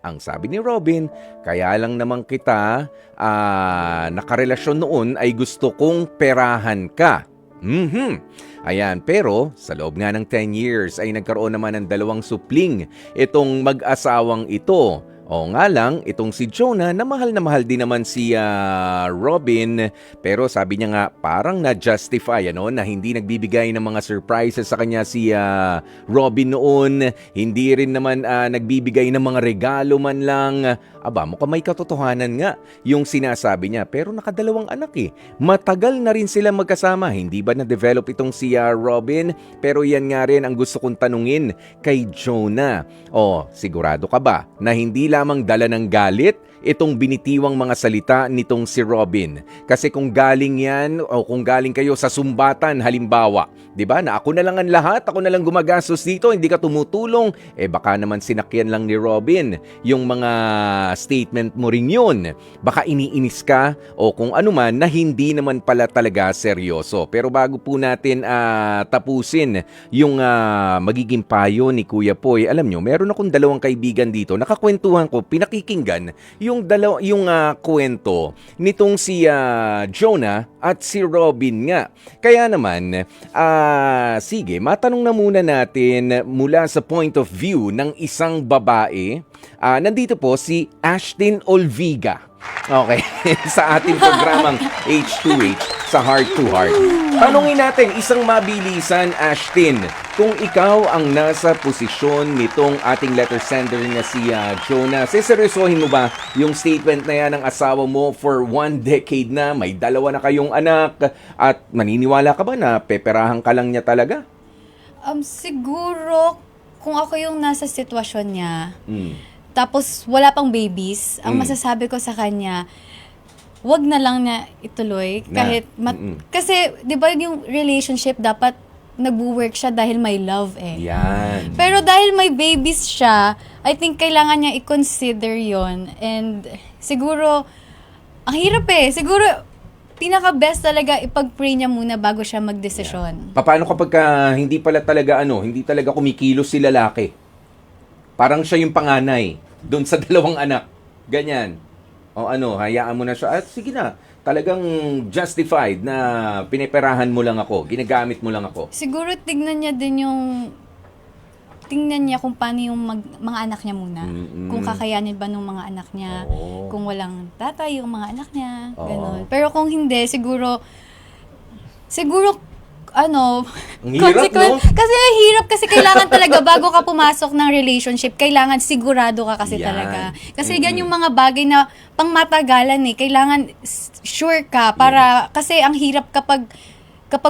Ang sabi ni Robin, kaya lang naman kita nakarelasyon noon ay gusto kong perahan ka. Mhm. Ayan, pero sa loob nga ng 10 years ay nagkaroon naman ng dalawang supling itong mag-asawang ito. O nga lang, itong si Jonah na mahal din naman si Robin, pero sabi niya nga parang na-justify na hindi nagbibigay ng mga surprises sa kanya si Robin noon, hindi rin naman nagbibigay ng mga regalo man lang. Aba, mukhang may katotohanan nga yung sinasabi niya, pero nakadalawang anak eh. Matagal na rin sila magkasama, hindi ba na-develop itong si Robin? Pero yan nga rin ang gusto kong tanungin kay Jonah. O, sigurado ka ba na hindi lamang dala ng galit itong binitiwang mga salita nitong si Robin? Kasi kung galing yan o kung galing kayo sa sumbatan halimbawa, 'di ba? Na ako na lang ang lahat, ako na lang gumagastos dito, hindi ka tumutulong, baka naman sinakyan lang ni Robin yung mga statement mo rin yun. Baka iniinis ka o kung ano man na hindi naman pala talaga seryoso. Pero bago po natin tapusin yung magiging payo ni Kuya Poy, alam nyo, meron akong dalawang kaibigan dito, nakakwentuhan ko, pinakikinggan yung kwento nitong si Jonah at si Robin nga. Kaya naman, sige, matanong na muna natin mula sa point of view ng isang babae. Nandito po si Ashtin Olviga. Okay, sa ating programang H2H sa Heart to Heart. Tanungin natin, isang mabilisan, Ashtin, kung ikaw ang nasa posisyon nitong ating letter sender na si Jonah, seseryosohin mo ba yung statement na yan ng asawa mo for 1 decade na, may dalawa na kayong anak, at maniniwala ka ba na peperahan ka lang niya talaga? Siguro, kung ako yung nasa sitwasyon niya, tapos wala pang babies, ang masasabi ko sa kanya, wag na lang na ituloy kahit kasi 'di ba yung relationship dapat nagwo-work siya dahil may love Yan. Pero dahil may babies siya, I think kailangan niya i-consider 'yon, and siguro ang hirap siguro pinaka-best talaga ipag-pray niya muna bago siya magdesisyon. Paano kapag hindi pala talaga hindi talaga kumikilos si lalaki? Parang siya yung panganay doon sa dalawang anak. Ganyan. O hayaan mo na siya. At sige na, talagang justified na pineperahan mo lang ako, ginagamit mo lang ako. Siguro tingnan niya kung paano yung mga anak niya muna. Kung kakayanin ba ng mga anak niya, kung walang tatay yung mga anak niya, gano'n. Pero kung hindi, siguro Ang hirap, no? Kasi hirap, kasi kailangan talaga bago ka pumasok ng relationship, kailangan sigurado ka kasi Yan. talaga. Kasi yan yung mga bagay na pangmatagalan kailangan sure ka para kasi ang hirap kapag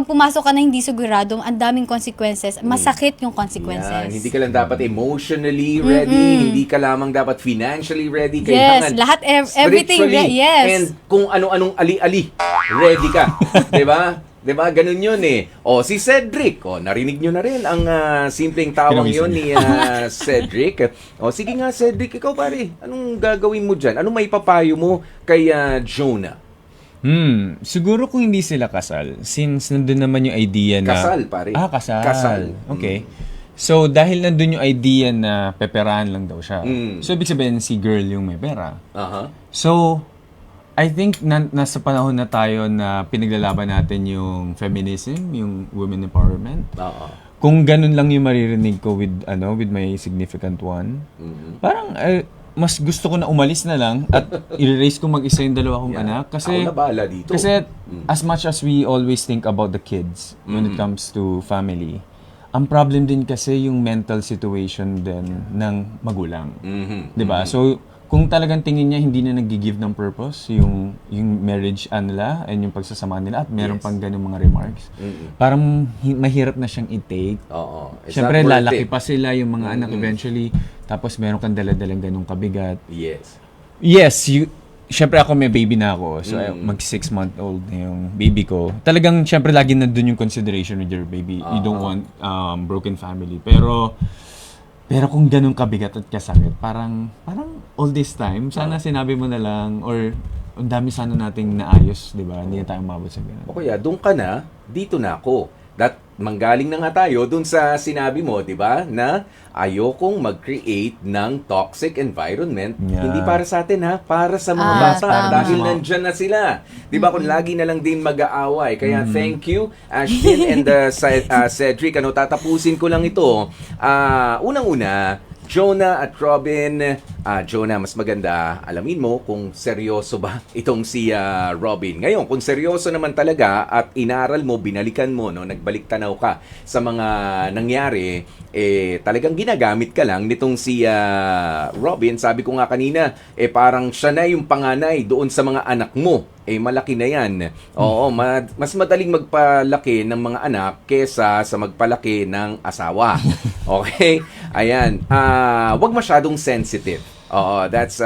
pumasok ka na hindi sigurado, ang daming consequences, masakit yung consequences. Yan. Hindi ka lang dapat emotionally ready, hindi ka lamang dapat financially ready. Kailangan lahat, everything, yes. And kung ano-anong ali-ali, ready ka. 'Di ba? 'Di ba? Ganun 'yun O si Cedric, narinig nyo na rin ang simpleng tawang 'yon ni Cedric. O sige nga Cedric, ikaw pare, anong gagawin mo diyan? Anong maipapayo mo kay Jonah? Siguro kung hindi sila kasal, since nandun naman yung idea na... Kasal, pare. Kasal. Kasal. Okay. So, dahil nandun yung idea na peperahan lang daw siya. So, ibig sabihin si girl yung may pera. So, I think nasa panahon na tayo na pinaglalaban natin yung feminism, yung women empowerment. Kung ganun lang yung maririnig ko with my significant one, parang mas gusto ko na umalis na lang at i-raise ko mag-isa yung dalawa kong anak. Kasi, ako na bahala dito. Kasi as much as we always think about the kids when it comes to family, ang problem din kasi yung mental situation din ng magulang. 'Di ba? So, kung talagang tingin niya hindi na nag-give ng purpose yung marriage nila and yung pagsasama nila at meron pang ganung mga remarks, parang mahirap na siyang i-take. Siyempre, lalaki pa sila yung mga anak eventually, tapos meron kang dala-dalang ganung kabigat. Yes, siyempre ako may baby na ako, so mag 6-month-old na yung baby ko. Talagang siyempre lagi nandun yung consideration with your baby. You don't want broken family. Pero kung ganun kabigat at kasakit, parang all this time, sana sinabi mo na lang, or ang dami sana nating naayos, di ba? Hindi na tayo umabot sa ganun. O kaya, doon ka na, dito na ako. manggaling na nga tayo dun sa sinabi mo, di ba, na ayokong mag-create ng toxic environment. Yeah. Hindi para sa atin, ha? Para sa mga bata. tama. Dahil nandyan na sila. Di ba, kung lagi na lang din mag-aaway. Kaya thank you, Ashlyn and Cedric. Tatapusin ko lang ito. Unang-una, Jonah at Robin. Jonah, mas maganda, alamin mo kung seryoso ba itong si Robin. Ngayon, kung seryoso naman talaga at inaral mo, binalikan mo, no, nagbalik tanaw ka sa mga nangyari, talagang ginagamit ka lang nitong si Robin. Sabi ko nga kanina, parang siya na yung panganay doon sa mga anak mo. Malaki na yan. Oo, mas madaling magpalaki ng mga anak kesa sa magpalaki ng asawa. Okay? Ayan. Wag masyadong sensitive. Oo, that's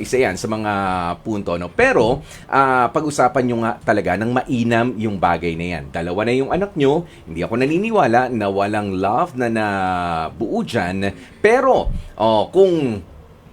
isa yan sa mga punto, no? Pero, pag-usapan nyo nga talaga ng mainam yung bagay na yan. Dalawa na yung anak nyo, hindi ako naniniwala na walang love na nabuo dyan. Pero, kung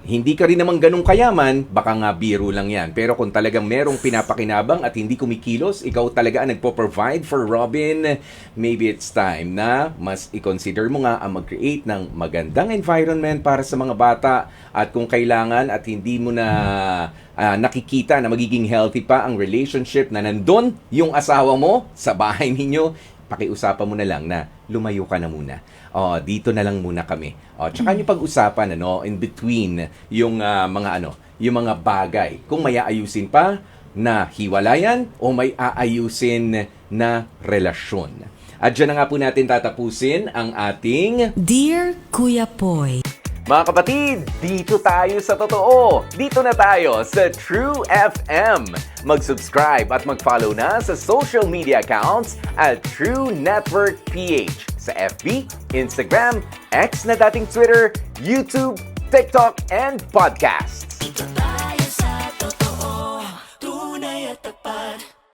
hindi ka rin naman ganun kayaman, baka nga biro lang yan. Pero kung talagang merong pinapakinabang at hindi kumikilos, ikaw talaga ang nagpo-provide for Robin, maybe it's time na mas i-consider mo nga ang mag-create ng magandang environment para sa mga bata. At kung kailangan at hindi mo na nakikita na magiging healthy pa ang relationship na nandun yung asawa mo sa bahay ninyo, pakiusapan mo na lang na lumayo ka na muna. Dito na lang muna kami. Tsaka yung pag-usapan in between yung yung mga bagay. Kung may aayusin pa na hiwalayan o may aayusin na relasyon. At dyan na nga po natin tatapusin ang ating Dear Kuya Poy, mga kapatid, dito tayo sa totoo. Dito na tayo sa True FM. Mag-subscribe at mag-follow na sa social media accounts at True Network PH sa FB, Instagram, X na dating Twitter, YouTube, TikTok, and podcasts. Dito tayo sa totoo, tunay at tapat.